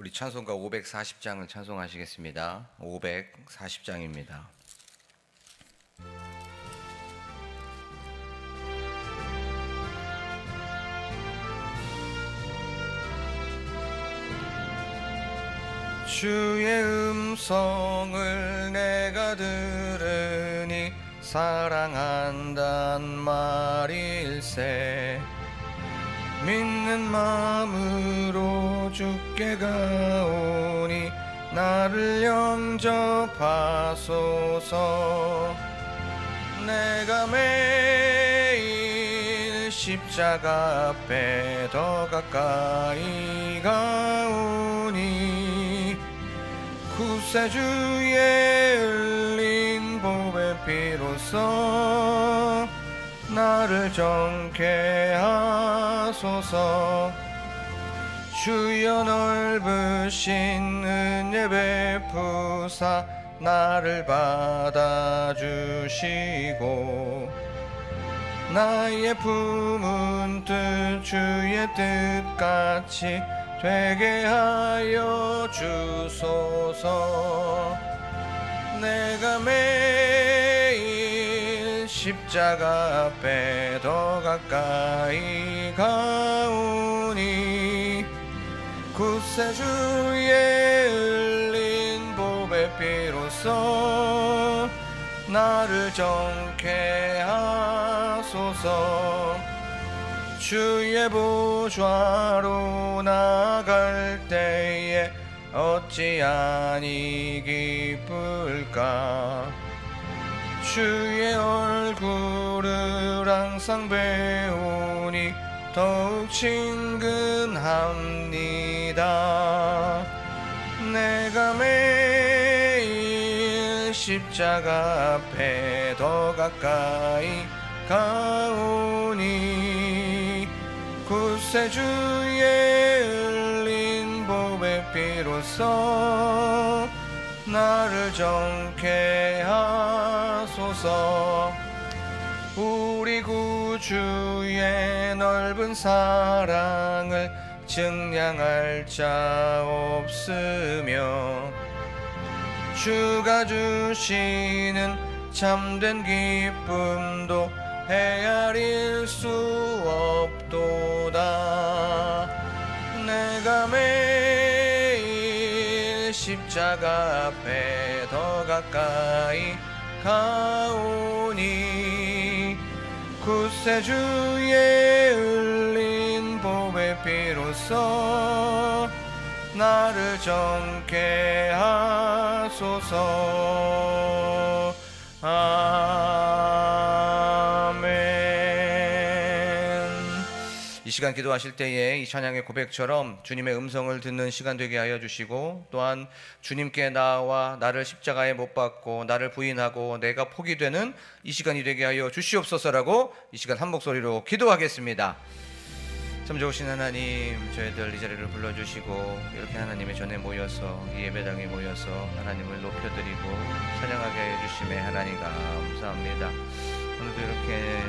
우리 찬송가 540장을 찬송하시겠습니다. 540장입니다. 주의 음성을 내가 들으니 사랑한단 말일세. 믿는 마음으로 주께 가오니 나를 영접하소서. 내가 매일 십자가 앞에 더 가까이 가오니 구세주의 흘린 보배 피로써 나를 정케 하소서. 주여 넓으신 은혜 베푸사 나를 받아주시고 나의 품은 뜻 주의 뜻같이 되게 하여 주소서. 내가 매일 십자가 앞에 더 가까이 가오니 구세주의 흘린 보배 피로써 나를 정케 하소서. 주의 보좌로 나갈 때에 어찌 아니 기쁠까. 주의 얼굴을 항상 배우니 더욱 친근합니다. 내가 매일 십자가 앞에 더 가까이 가오니 구세주의 흘린 보배 피로써 나를 정케 하소서. 우리 구주의 넓은 사랑을 증량할 자 없으며 주가 주시는 참된 기쁨도 헤아릴 수 없도다. 내가 매일 십자가 앞에 더 가까이 가오니 구세주의 흘린 보배 피로써 나를 정케 하소서. 이 시간 기도하실 때에 이 찬양의 고백처럼 주님의 음성을 듣는 시간 되게 하여 주시고, 또한 주님께 나와 나를 십자가에 못 박고 나를 부인하고 내가 포기 되는 이 시간이 되게 하여 주시옵소서라고 이 시간 한 목소리로 기도하겠습니다. 참 좋으신 하나님, 저희들 이 자리를 불러주시고 이렇게 하나님의 전에 모여서 이 예배당에 모여서 하나님을 높여드리고 찬양하게 하여 주심에 하나님 감사합니다. 오늘도 이렇게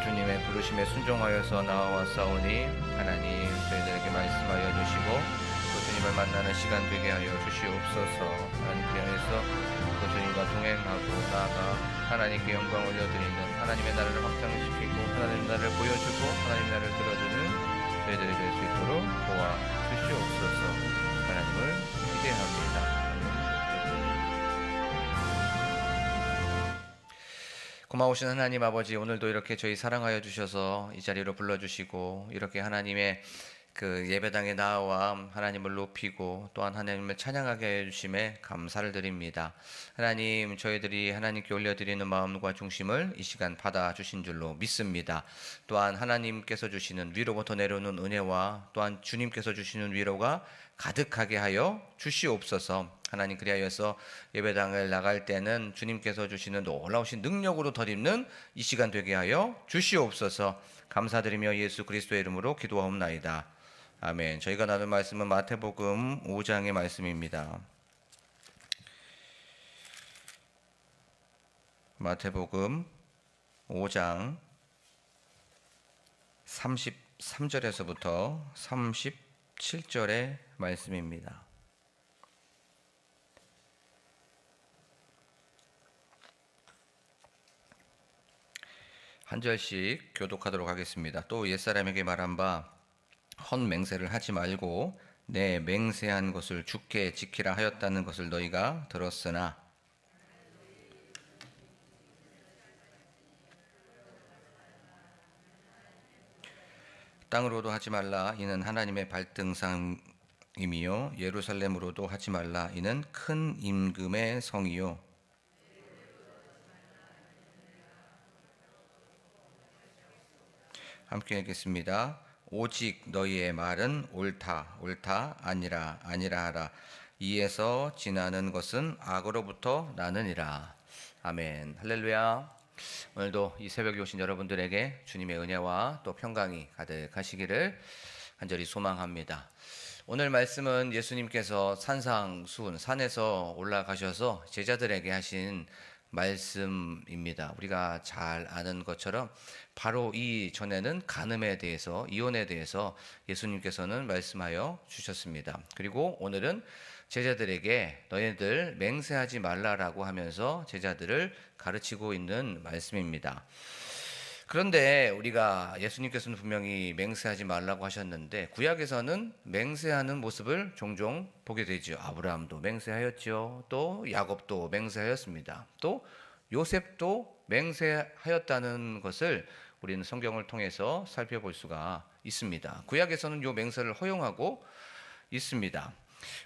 주님의 부르심에 순종하여서 나와왔사오니 하나님 저희들에게 말씀하여 주시고 또 주님을 만나는 시간 되게 하여 주시옵소서. 하나님 그리하여서 또 주님과 동행하고 나아가 하나님께 영광 올려드리는 하나님의 나라를 확장시키고 하나님의 나라를 보여주고 하나님의 나라를 들어주는 저희들이 될 수 있도록 도와주시옵소서. 하나님을 기대합니다. 고마우신 하나님 아버지, 오늘도 이렇게 저희 사랑하여 주셔서 이 자리로 불러주시고 이렇게 하나님의 그 예배당에 나와 하나님을 높이고 또한 하나님을 찬양하게 해주심에 감사를 드립니다. 하나님, 저희들이 하나님께 올려드리는 마음과 중심을 이 시간 받아주신 줄로 믿습니다. 또한 하나님께서 주시는 위로부터 내려오는 은혜와 또한 주님께서 주시는 위로가 가득하게 하여 주시옵소서. 하나님 그리하여서 예배당을 나갈 때는 주님께서 주시는 놀라우신 능력으로 덧입는 이 시간 되게 하여 주시옵소서. 감사드리며 예수 그리스도의 이름으로 기도하옵나이다. 아멘. 저희가 나눌 말씀은 마태복음 5장의 말씀입니다. 마태복음 5장 33절에서부터 7절의 말씀입니다. 한 절씩 교독하도록 하겠습니다. 또 옛사람에게 말한 바 헛 맹세를 하지 말고 내 맹세한 것을 주께 지키라 하였다는 것을 너희가 들었으나 땅으로도 하지 말라 이는 하나님의 발등상임이요 예루살렘으로도 하지 말라 이는 큰 임금의 성이요 함께 읽겠습니다. 오직 너희의 말은 옳다 옳다 아니라 아니라 하라 이에서 지나는 것은 악으로부터 나느니라. 아멘. 할렐루야. 오늘도 이 새벽에 오신 여러분들에게 주님의 은혜와 또 평강이 가득하시기를 간절히 소망합니다. 오늘 말씀은 예수님께서 산상수훈 산에서 올라가셔서 제자들에게 하신 말씀입니다. 우리가 잘 아는 것처럼 바로 이 전에는 간음에 대해서 이혼에 대해서 예수님께서는 말씀하여 주셨습니다. 그리고 오늘은 제자들에게 너희들 맹세하지 말라라고 하면서 제자들을 가르치고 있는 말씀입니다. 그런데 우리가 예수님께서는 분명히 맹세하지 말라고 하셨는데 구약에서는 맹세하는 모습을 종종 보게 되죠. 아브라함도 맹세하였죠. 또 야곱도 맹세하였습니다. 또 요셉도 맹세하였다는 것을 우리는 성경을 통해서 살펴볼 수가 있습니다. 구약에서는 요 맹세를 허용하고 있습니다.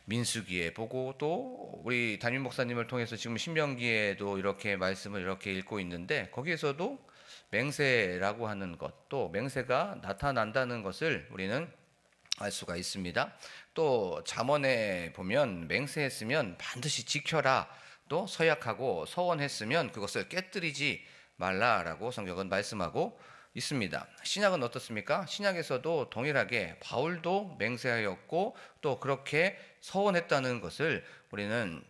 민수기에 보고 또 우리 담임 목사님을 통해서 지금 신명기에도 이렇게 말씀을 이렇게 읽고 있는데 거기에서도 맹세라고 하는 것, 또 맹세가 나타난다는 것을 우리는 알 수가 있습니다. 또 잠언에 보면 맹세했으면 반드시 지켜라. 또 서약하고 서원했으면 그것을 깨뜨리지 말라라고 성경은 말씀하고 있습니다. 신약은 어떻습니까? 신약에서도 동일하게 바울도 맹세하였고 또 그렇게 서원했다는 것을 우리는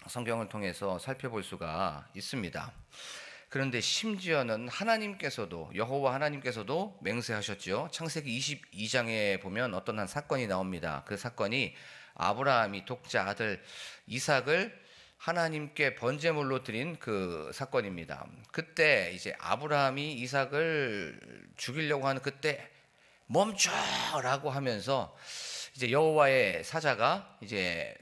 성경을 통해서 살펴볼 수가 있습니다. 그런데 심지어는 하나님께서도 여호와 하나님께서도 맹세하셨죠. 창세기 22장에 보면 어떤 한 사건이 나옵니다. 그 사건이 아브라함이 독자 아들 이삭을 하나님께 번제물로 드린 그 사건입니다. 그때 이제 아브라함이 이삭을 죽이려고 하는 그때 멈춰라고 하면서 이제 여호와의 사자가 이제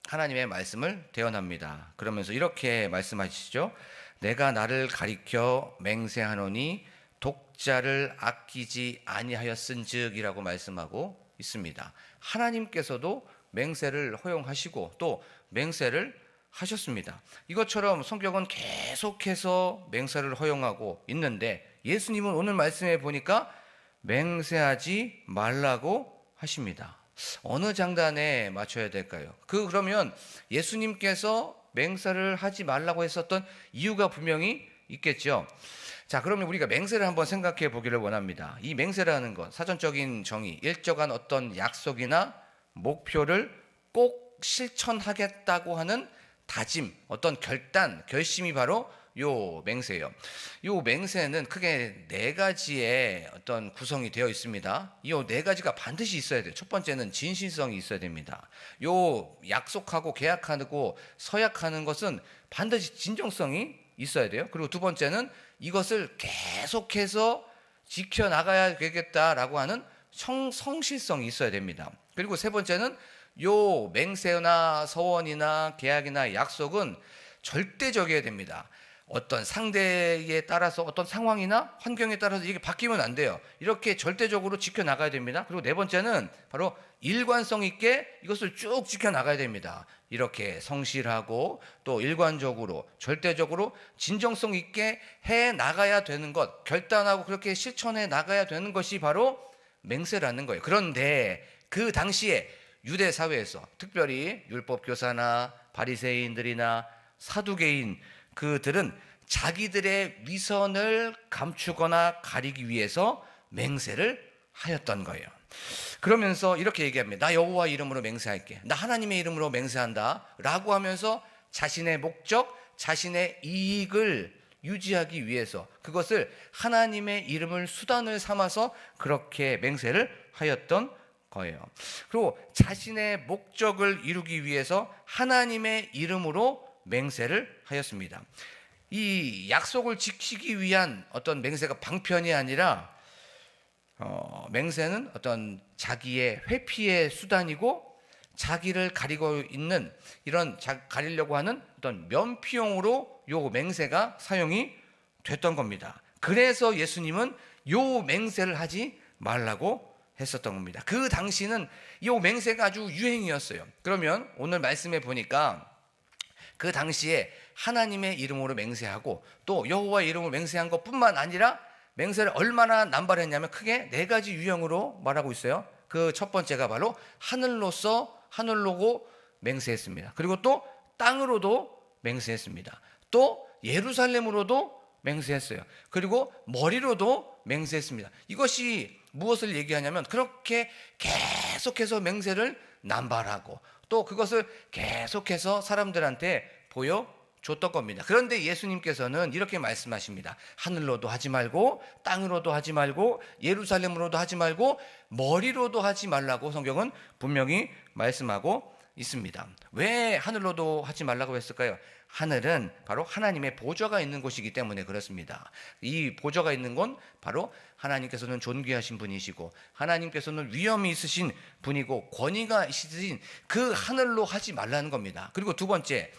하나님의 말씀을 대언합니다. 그러면서 이렇게 말씀하시죠. 내가 나를 가리켜 맹세하노니 독자를 아끼지 아니하였은즉이라고 말씀하고 있습니다. 하나님께서도 맹세를 허용하시고 또 맹세를 하셨습니다. 이것처럼 성경은 계속해서 맹세를 허용하고 있는데 예수님은 오늘 말씀에 보니까 맹세하지 말라고 하십니다. 어느 장단에 맞춰야 될까요? 그러면 예수님께서 맹세를 하지 말라고 했었던 이유가 분명히 있겠죠. 자, 그러면 우리가 맹세를 한번 생각해 보기를 원합니다. 이 맹세라는 것, 사전적인 정의, 일정한 어떤 약속이나 목표를 꼭 실천하겠다고 하는 다짐, 어떤 결단, 결심이 바로 요 맹세예요. 요 맹세는 크게 네 가지의 어떤 구성이 되어 있습니다. 이 네 가지가 반드시 있어야 돼요. 첫 번째는 진실성이 있어야 됩니다. 요 약속하고 계약하고 서약하는 것은 반드시 진정성이 있어야 돼요. 그리고 두 번째는 이것을 계속해서 지켜나가야 되겠다라고 하는 성실성이 있어야 됩니다. 그리고 세 번째는 요 맹세나 서원이나 계약이나 약속은 절대적이어야 됩니다. 어떤 상대에 따라서 어떤 상황이나 환경에 따라서 이게 바뀌면 안 돼요. 이렇게 절대적으로 지켜나가야 됩니다. 그리고 네 번째는 바로 일관성 있게 이것을 쭉 지켜나가야 됩니다. 이렇게 성실하고 또 일관적으로 절대적으로 진정성 있게 해나가야 되는 것, 결단하고 그렇게 실천해 나가야 되는 것이 바로 맹세라는 거예요. 그런데 그 당시에 유대 사회에서 특별히 율법 교사나 바리새인들이나 사두개인 그들은 자기들의 위선을 감추거나 가리기 위해서 맹세를 하였던 거예요. 그러면서 이렇게 얘기합니다. 나 여호와 이름으로 맹세할게. 나 하나님의 이름으로 맹세한다 라고 하면서 자신의 목적, 자신의 이익을 유지하기 위해서 그것을 하나님의 이름을 수단을 삼아서 그렇게 맹세를 하였던 거예요. 그리고 자신의 목적을 이루기 위해서 하나님의 이름으로 맹세를 하였습니다. 이 약속을 지키기 위한 어떤 맹세가 방편이 아니라 맹세는 어떤 자기의 회피의 수단이고 자기를 가리고 있는 이런 가리려고 하는 어떤 면피용으로 요 맹세가 사용이 됐던 겁니다. 그래서 예수님은 요 맹세를 하지 말라고 했었던 겁니다. 그 당시는 요 맹세가 아주 유행이었어요. 그러면 오늘 말씀에 보니까 그 당시에 하나님의 이름으로 맹세하고 또 여호와 이름으로 맹세한 것뿐만 아니라 맹세를 얼마나 남발했냐면 크게 네 가지 유형으로 말하고 있어요. 그 첫 번째가 바로 하늘로고 맹세했습니다. 그리고 또 땅으로도 맹세했습니다. 또 예루살렘으로도 맹세했어요. 그리고 머리로도 맹세했습니다. 이것이 무엇을 얘기하냐면 그렇게 계속해서 맹세를 남발하고 또 그것을 계속해서 사람들한테 보여줬던 겁니다. 그런데 예수님께서는 이렇게 말씀하십니다. 하늘로도 하지 말고 땅으로도 하지 말고 예루살렘으로도 하지 말고 머리로도 하지 말라고 성경은 분명히 말씀하고 있습니다. 왜 하늘로도 하지 말라고 했을까요? 하늘은 바로 하나님의 보좌가 있는 곳이기 때문에 그렇습니다. 이 보좌가 있는 건 바로 하나님께서는 존귀하신 분이시고 하나님께서는 위엄이 있으신 분이고 권위가 있으신 그 하늘로 하지 말라는 겁니다. 그리고 두 번째,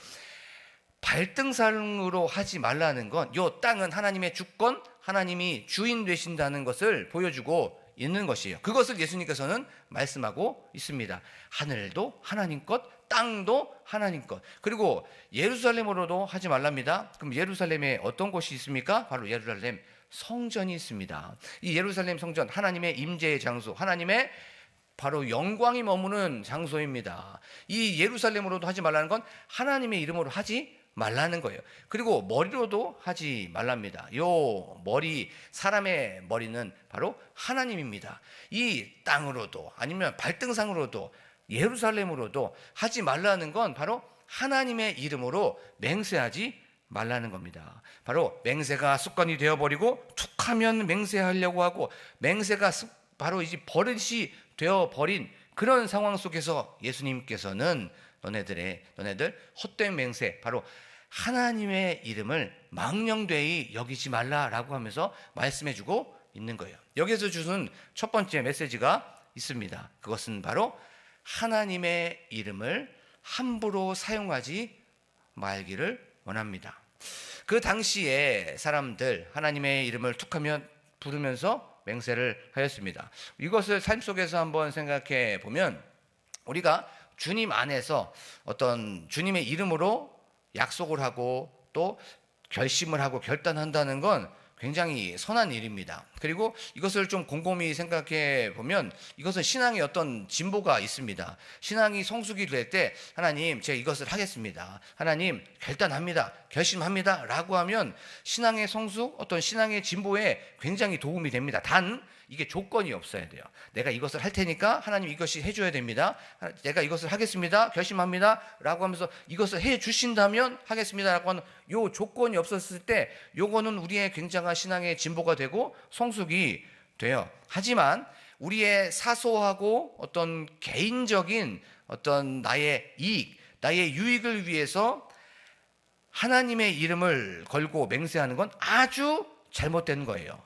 발등상으로 하지 말라는 건 이 땅은 하나님의 주권, 하나님이 주인 되신다는 것을 보여주고 있는 것이에요. 그것을 예수님께서는 말씀하고 있습니다. 하늘도 하나님 것, 땅도 하나님 것. 그리고 예루살렘으로도 하지 말랍니다. 그럼 예루살렘에 어떤 곳이 있습니까? 바로 예루살렘 성전이 있습니다. 이 예루살렘 성전, 하나님의 임재의 장소, 하나님의 바로 영광이 머무는 장소입니다. 이 예루살렘으로도 하지 말라는 건 하나님의 이름으로 하지 말라는 거예요. 그리고 머리로도 하지 말랍니다. 요 머리, 사람의 머리는 바로 하나님입니다. 이 땅으로도 아니면 발등상으로도 예루살렘으로도 하지 말라는 건 바로 하나님의 이름으로 맹세하지 말라는 겁니다. 바로 맹세가 습관이 되어버리고 툭하면 맹세하려고 하고 맹세가 바로 이제 버릇이 되어버린 그런 상황 속에서 예수님께서는 너네들 헛된 맹세, 바로 하나님의 이름을 망령되이 여기지 말라라고 하면서 말씀해주고 있는 거예요. 여기서 주는 첫 번째 메시지가 있습니다. 그것은 바로 하나님의 이름을 함부로 사용하지 말기를 원합니다. 그 당시에 사람들 하나님의 이름을 툭하면 부르면서 맹세를 하였습니다. 이것을 삶 속에서 한번 생각해 보면 우리가 주님 안에서 어떤 주님의 이름으로 약속을 하고 또 결심을 하고 결단한다는 건 굉장히 선한 일입니다. 그리고 이것을 좀 곰곰이 생각해 보면 이것은 신앙의 어떤 진보가 있습니다. 신앙이 성숙이 될 때 하나님 제가 이것을 하겠습니다. 하나님 결단합니다. 결심합니다. 라고 하면 신앙의 성숙, 어떤 신앙의 진보에 굉장히 도움이 됩니다. 단 이게 조건이 없어야 돼요. 내가 이것을 할 테니까 하나님 이것이 해줘야 됩니다. 내가 이것을 하겠습니다. 결심합니다. 라고 하면서 이것을 해 주신다면 하겠습니다. 라고 하는 요 조건이 없었을 때 요거는 우리의 굉장한 신앙의 진보가 되고 성숙이 돼요. 하지만 우리의 사소하고 어떤 개인적인 어떤 나의 이익, 나의 유익을 위해서 하나님의 이름을 걸고 맹세하는 건 아주 잘못된 거예요.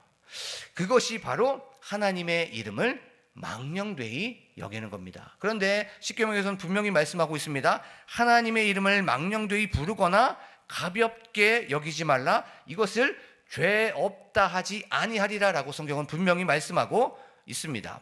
그것이 바로 하나님의 이름을 망령되이 여기는 겁니다. 그런데 십계명에서는 분명히 말씀하고 있습니다. 하나님의 이름을 망령되이 부르거나 가볍게 여기지 말라. 이것을 죄 없다 하지 아니하리라 라고 성경은 분명히 말씀하고 있습니다.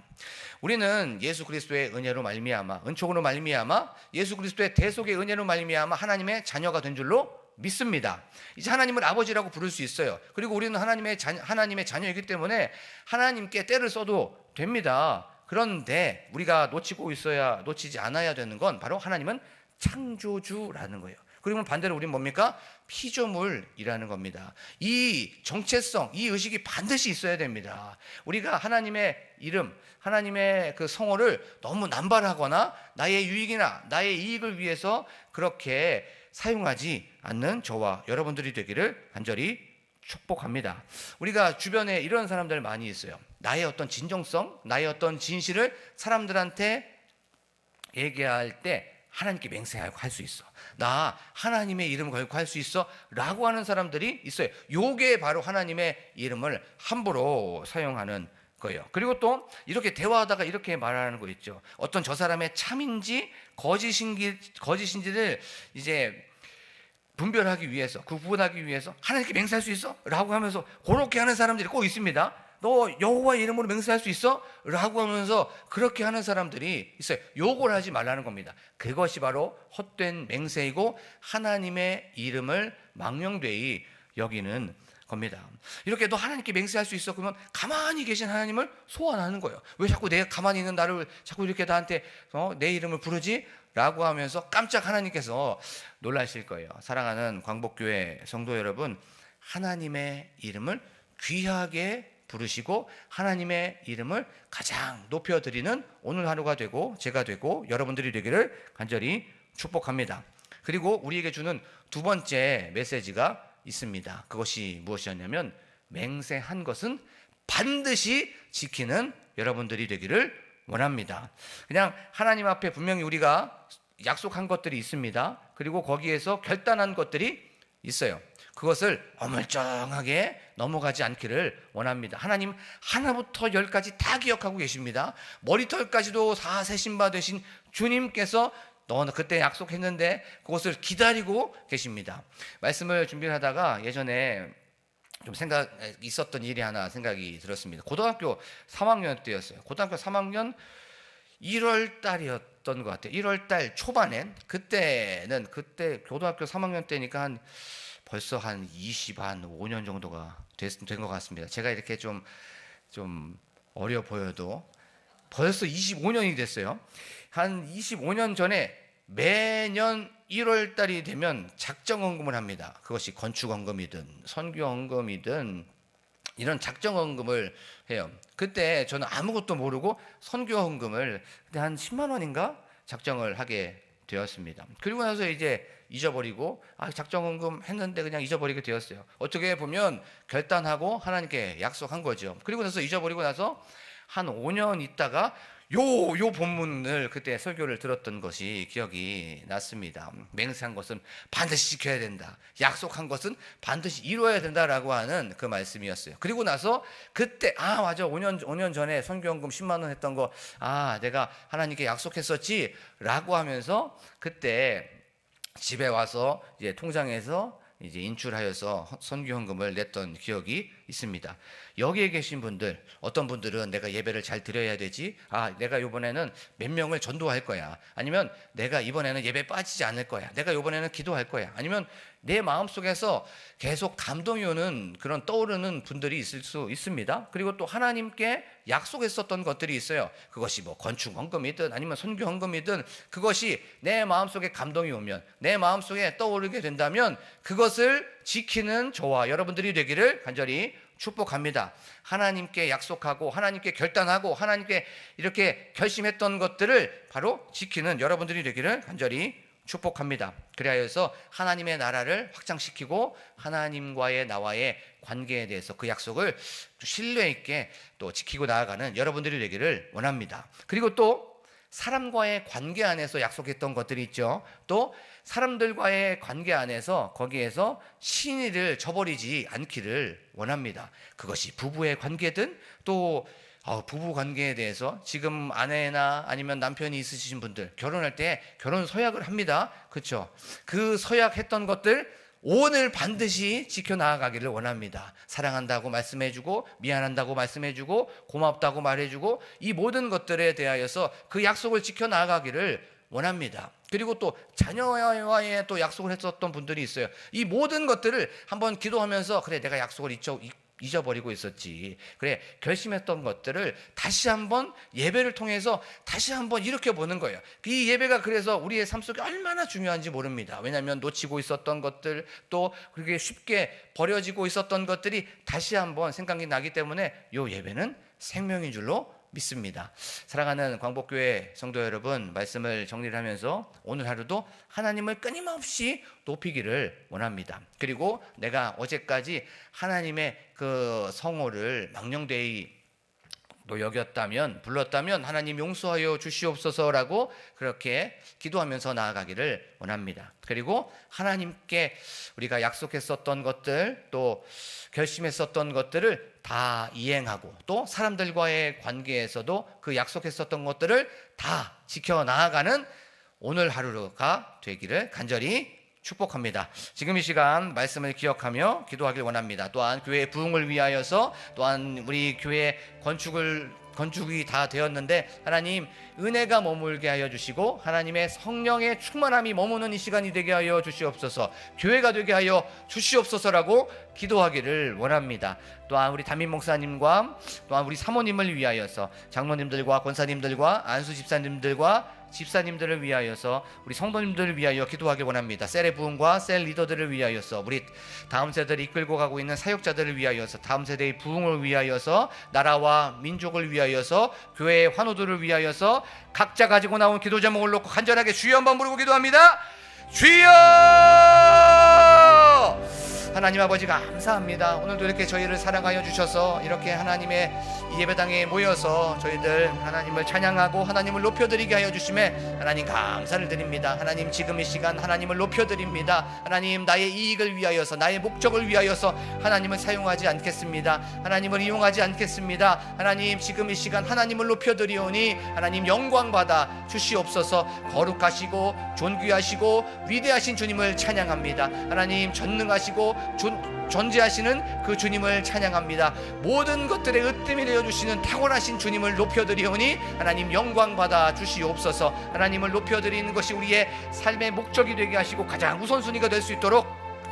우리는 예수 그리스도의 은혜로 말미암아, 은총으로 말미암아, 예수 그리스도의 대속의 은혜로 말미암아 하나님의 자녀가 된 줄로 믿습니다. 이제 하나님을 아버지라고 부를 수 있어요. 그리고 우리는 하나님의 자녀이기 때문에 하나님께 때를 써도 됩니다. 그런데 우리가 놓치지 않아야 되는 건 바로 하나님은 창조주라는 거예요. 그러면 반대로 우리는 뭡니까? 피조물이라는 겁니다. 이 정체성, 이 의식이 반드시 있어야 됩니다. 우리가 하나님의 이름, 하나님의 그 성호를 너무 남발하거나 나의 유익이나 나의 이익을 위해서 그렇게 사용하지 않는 저와 여러분들이 되기를 간절히 축복합니다. 우리가 주변에 이런 사람들 많이 있어요. 나의 어떤 진정성, 나의 어떤 진실을 사람들한테 얘기할 때 하나님께 맹세하고 할 수 있어. 나 하나님의 이름을 걸고 할 수 있어 라고 하는 사람들이 있어요. 요게 바로 하나님의 이름을 함부로 사용하는 거예요. 그리고 또 이렇게 대화하다가 이렇게 말하는 거 있죠. 어떤 저 사람의 참인지 거짓인지를 이제 분별하기 위해서, 그 구분하기 위해서 하나님께 맹세할 수 있어? 라고 하면서 그렇게 하는 사람들이 꼭 있습니다. 너 여호와의 이름으로 맹세할 수 있어? 라고 하면서 그렇게 하는 사람들이 있어요. 욕을 하지 말라는 겁니다. 그것이 바로 헛된 맹세이고 하나님의 이름을 망령되이 여기는 겁니다. 이렇게 너 하나님께 맹세할 수 있어? 그러면 가만히 계신 하나님을 소환하는 거예요. 왜 자꾸 내가 가만히 있는 나를 자꾸 이렇게 나한테 내 이름을 부르지? 라고 하면서 깜짝 하나님께서 놀라실 거예요. 사랑하는 광복교회 성도 여러분, 하나님의 이름을 귀하게 부르시고 하나님의 이름을 가장 높여드리는 오늘 하루가 되고 제가 되고 여러분들이 되기를 간절히 축복합니다. 그리고 우리에게 주는 두 번째 메시지가 있습니다. 그것이 무엇이었냐면 맹세한 것은 반드시 지키는 여러분들이 되기를 원합니다. 그냥 하나님 앞에 분명히 우리가 약속한 것들이 있습니다. 그리고 거기에서 결단한 것들이 있어요. 그것을 어물쩡하게 넘어가지 않기를 원합니다. 하나님 하나부터 열까지 다 기억하고 계십니다. 머리털까지도 다 세신 바 되신 주님께서 너는 그때 약속했는데 그것을 기다리고 계십니다. 말씀을 준비를 하다가 예전에 좀 있었던 일이 하나 생각이 들었습니다. 고등학교 3학년 때였어요. 고등학교 3학년 1월 달이었던 것 같아요. 1월 달 초반엔 그때 고등학교 3학년 때니까 벌써 한 25년 정도가 된 것 같습니다. 제가 이렇게 좀 어려 보여도 벌써 25년이 됐어요. 한 25년 전에 매년 1월 달이 되면 작정헌금을 합니다. 그것이 건축헌금이든 선교헌금이든 이런 작정헌금을 해요. 그때 저는 아무것도 모르고 선교헌금을 그때 한 10만 원인가 작정을 하게 되었습니다. 그리고 나서 이제 잊어버리고 작정헌금 했는데 그냥 잊어버리게 되었어요. 어떻게 보면 결단하고 하나님께 약속한 거죠. 그리고 나서 잊어버리고 나서 한 5년 있다가 요 본문을 그때 설교를 들었던 것이 기억이 났습니다. 맹세한 것은 반드시 지켜야 된다. 약속한 것은 반드시 이루어야 된다라고 하는 그 말씀이었어요. 그리고 나서 그때 맞아 5년 전에 선교헌금 10만 원 했던 거 내가 하나님께 약속했었지 라고 하면서 그때 집에 와서 이제 통장에서 이제 인출하여서 선교헌금을 냈던 기억이 있습니다. 여기에 계신 분들, 어떤 분들은 내가 예배를 잘 드려야 되지, 내가 이번에는 몇 명을 전도할 거야, 아니면 내가 이번에는 예배 빠지지 않을 거야, 내가 이번에는 기도할 거야, 아니면 내 마음속에서 계속 감동이 오는 그런 떠오르는 분들이 있을 수 있습니다. 그리고 또 하나님께 약속했었던 것들이 있어요. 그것이 뭐 건축헌금이든 아니면 선교헌금이든 그것이 내 마음속에 감동이 오면, 내 마음속에 떠오르게 된다면 그것을 지키는 저와 여러분들이 되기를 간절히 축복합니다. 하나님께 약속하고 하나님께 결단하고 하나님께 이렇게 결심했던 것들을 바로 지키는 여러분들이 되기를 간절히 축복합니다. 그리하여서 하나님의 나라를 확장시키고 하나님과의 나와의 관계에 대해서 그 약속을 신뢰 있게 또 지키고 나아가는 여러분들이 되기를 원합니다. 그리고 또 사람과의 관계 안에서 약속했던 것들이 있죠. 또 사람들과의 관계 안에서 거기에서 신의를 저버리지 않기를 원합니다. 그것이 부부의 관계든 또 부부 관계에 대해서 지금 아내나 아니면 남편이 있으신 분들 결혼할 때 결혼 서약을 합니다. 그렇죠? 그 서약했던 것들 오늘 반드시 지켜나가기를 원합니다. 사랑한다고 말씀해주고 미안한다고 말씀해주고 고맙다고 말해주고 이 모든 것들에 대하여서 그 약속을 지켜나가기를 원합니다. 그리고 또 자녀와의 또 약속을 했었던 분들이 있어요. 이 모든 것들을 한번 기도하면서 그래 내가 약속을 잊어버리고 있었지. 그래 결심했던 것들을 다시 한번 예배를 통해서 다시 한번 일으켜 보는 거예요. 이 예배가 그래서 우리의 삶 속에 얼마나 중요한지 모릅니다. 왜냐하면 놓치고 있었던 것들 또 그렇게 쉽게 버려지고 있었던 것들이 다시 한번 생각이 나기 때문에 이 예배는 생명인 줄로 믿습니다. 사랑하는 광복교회 성도 여러분, 말씀을 정리를 하면서 오늘 하루도 하나님을 끊임없이 높이기를 원합니다. 그리고 내가 어제까지 하나님의 그 성호를 망령되이 또 여겼다면, 불렀다면 하나님 용서하여 주시옵소서라고 그렇게 기도하면서 나아가기를 원합니다. 그리고 하나님께 우리가 약속했었던 것들, 또 결심했었던 것들을 다 이행하고, 또 사람들과의 관계에서도 그 약속했었던 것들을 다 지켜 나아가는 오늘 하루가 되기를 간절히 축복합니다. 지금 이 시간 말씀을 기억하며 기도하길 원합니다. 또한 교회의 부흥을 위하여서, 또한 우리 교회 건축이 다 되었는데 하나님 은혜가 머물게 하여 주시고 하나님의 성령의 충만함이 머무는 이 시간이 되게 하여 주시옵소서, 교회가 되게 하여 주시옵소서라고 기도하기를 원합니다. 또한 우리 담임 목사님과 또한 우리 사모님을 위하여서, 장로님들과 권사님들과 안수 집사님들과 집사님들을 위하여서, 우리 성도님들을 위하여 기도하길 원합니다. 셀의 부흥과 셀 리더들을 위하여서, 우리 다음 세대를 이끌고 가고 있는 사역자들을 위하여서, 다음 세대의 부흥을 위하여서, 나라와 민족을 위하여서, 교회의 환우들을 위하여서 각자 가지고 나온 기도 제목을 놓고 간절하게 주여 한번 부르고 기도합니다. 주여! 하나님 아버지 감사합니다. 오늘도 이렇게 저희를 사랑하여 주셔서 이렇게 하나님의 예배당에 모여서 저희들 하나님을 찬양하고 하나님을 높여드리게 하여 주심에 하나님 감사를 드립니다. 하나님 지금 이 시간 하나님을 높여드립니다. 하나님 나의 이익을 위하여서, 나의 목적을 위하여서 하나님을 사용하지 않겠습니다. 하나님을 이용하지 않겠습니다. 하나님 지금 이 시간 하나님을 높여드리오니 하나님 영광받아 주시옵소서. 거룩하시고 존귀하시고 위대하신 주님을 찬양합니다. 하나님 전능하시고 존재하시는 그 주님을 찬양합니다. 모든 것들의 으뜸이 되어주시는 탁월하신 주님을 높여드리오니 하나님 영광받아 주시옵소서. 하나님을 높여드리는 것이 우리의 삶의 목적이 되게 하시고 가장 우선순위가 될 수 있도록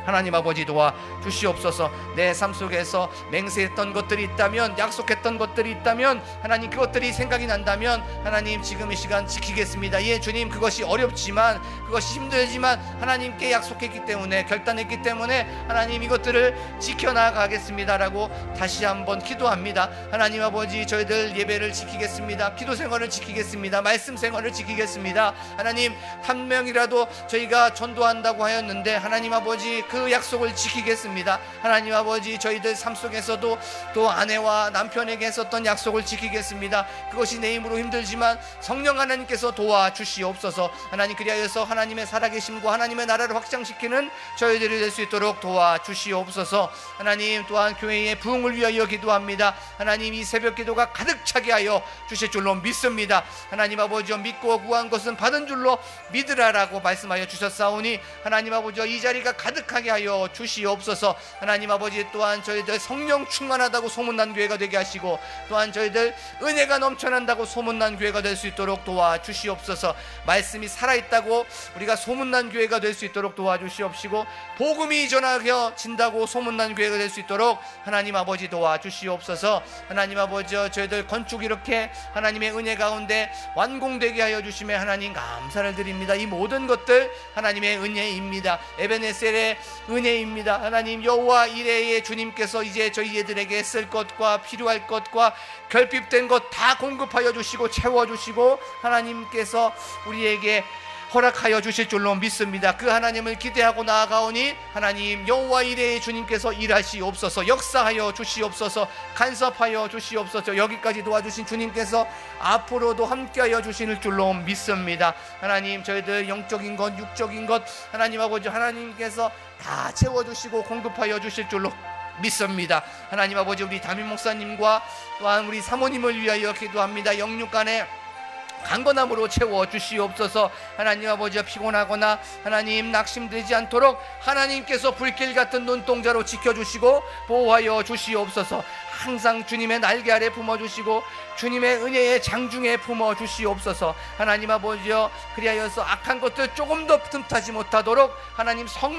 하나님 아버지 도와 주시옵소서. 내 삶 속에서 맹세했던 것들이 있다면, 약속했던 것들이 있다면, 하나님 그것들이 생각이 난다면 하나님 지금 이 시간 지키겠습니다. 예 주님, 그것이 어렵지만, 그것이 힘들지만 하나님께 약속했기 때문에, 결단했기 때문에 하나님 이것들을 지켜나가겠습니다라고 다시 한번 기도합니다. 하나님 아버지 저희들 예배를 지키겠습니다. 기도 생활을 지키겠습니다. 말씀 생활을 지키겠습니다. 하나님 한 명이라도 저희가 전도한다고 하였는데 하나님 아버지 그 약속을 지키겠습니다. 하나님 아버지 저희들 삶 속에서도 또 아내와 남편에게 했었던 약속을 지키겠습니다. 그것이 내 힘으로 힘들지만 성령 하나님께서 도와주시옵소서. 하나님 그리하여서 하나님의 살아계심과 하나님의 나라를 확장시키는 저희들이 될 수 있도록 도와주시옵소서. 하나님 또한 교회의 부흥을 위하여 기도합니다. 하나님 이 새벽 기도가 가득 차게 하여 주실 줄로 믿습니다. 하나님 아버지 믿고 구한 것은 받은 줄로 믿으라라고 말씀하여 주셨사오니 하나님 아버지 이 자리가 가득하게 하여 주시옵소서. 하나님 아버지 또한 저희들 성령 충만하다고 소문난 교회가 되게 하시고, 또한 저희들 은혜가 넘쳐난다고 소문난 교회가 될 수 있도록 도와주시옵소서. 말씀이 살아있다고 우리가 소문난 교회가 될 수 있도록 도와주시옵시고, 복음이 전하여진다고 소문난 교회가 될 수 있도록 하나님 아버지 도와주시옵소서. 하나님 아버지 저희들 건축 이렇게 하나님의 은혜 가운데 완공되게 하여 주심에 하나님 감사를 드립니다. 이 모든 것들 하나님의 은혜입니다. 에베네셀의 은혜입니다. 하나님 여호와 이레의 주님께서 이제 저희들에게 쓸 것과 필요할 것과 결핍된 것 다 공급하여 주시고 채워주시고 하나님께서 우리에게 허락하여 주실 줄로 믿습니다. 그 하나님을 기대하고 나아가오니 하나님 여호와 이레의 주님께서 일하시옵소서. 역사하여 주시옵소서. 간섭하여 주시옵소서. 여기까지 도와주신 주님께서 앞으로도 함께하여 주실 줄로 믿습니다. 하나님 저희들 영적인 것 육적인 것 하나님 아버지 하나님께서 다 채워주시고 공급하여 주실 줄로 믿습니다. 하나님 아버지 우리 담임 목사님과 또한 우리 사모님을 위하여 기도합니다. 영육간에 강건함으로 채워주시옵소서. 하나님 아버지 피곤하거나 하나님 낙심되지 않도록 하나님께서 불길 같은 눈동자로 지켜주시고 보호하여 주시옵소서. 항상 주님의 날개 아래 품어주시고 주님의 은혜의 장중에 품어주시옵소서. 하나님 아버지여 그리하여서 악한 것들 조금 더 틈타지 못하도록 하나님 성령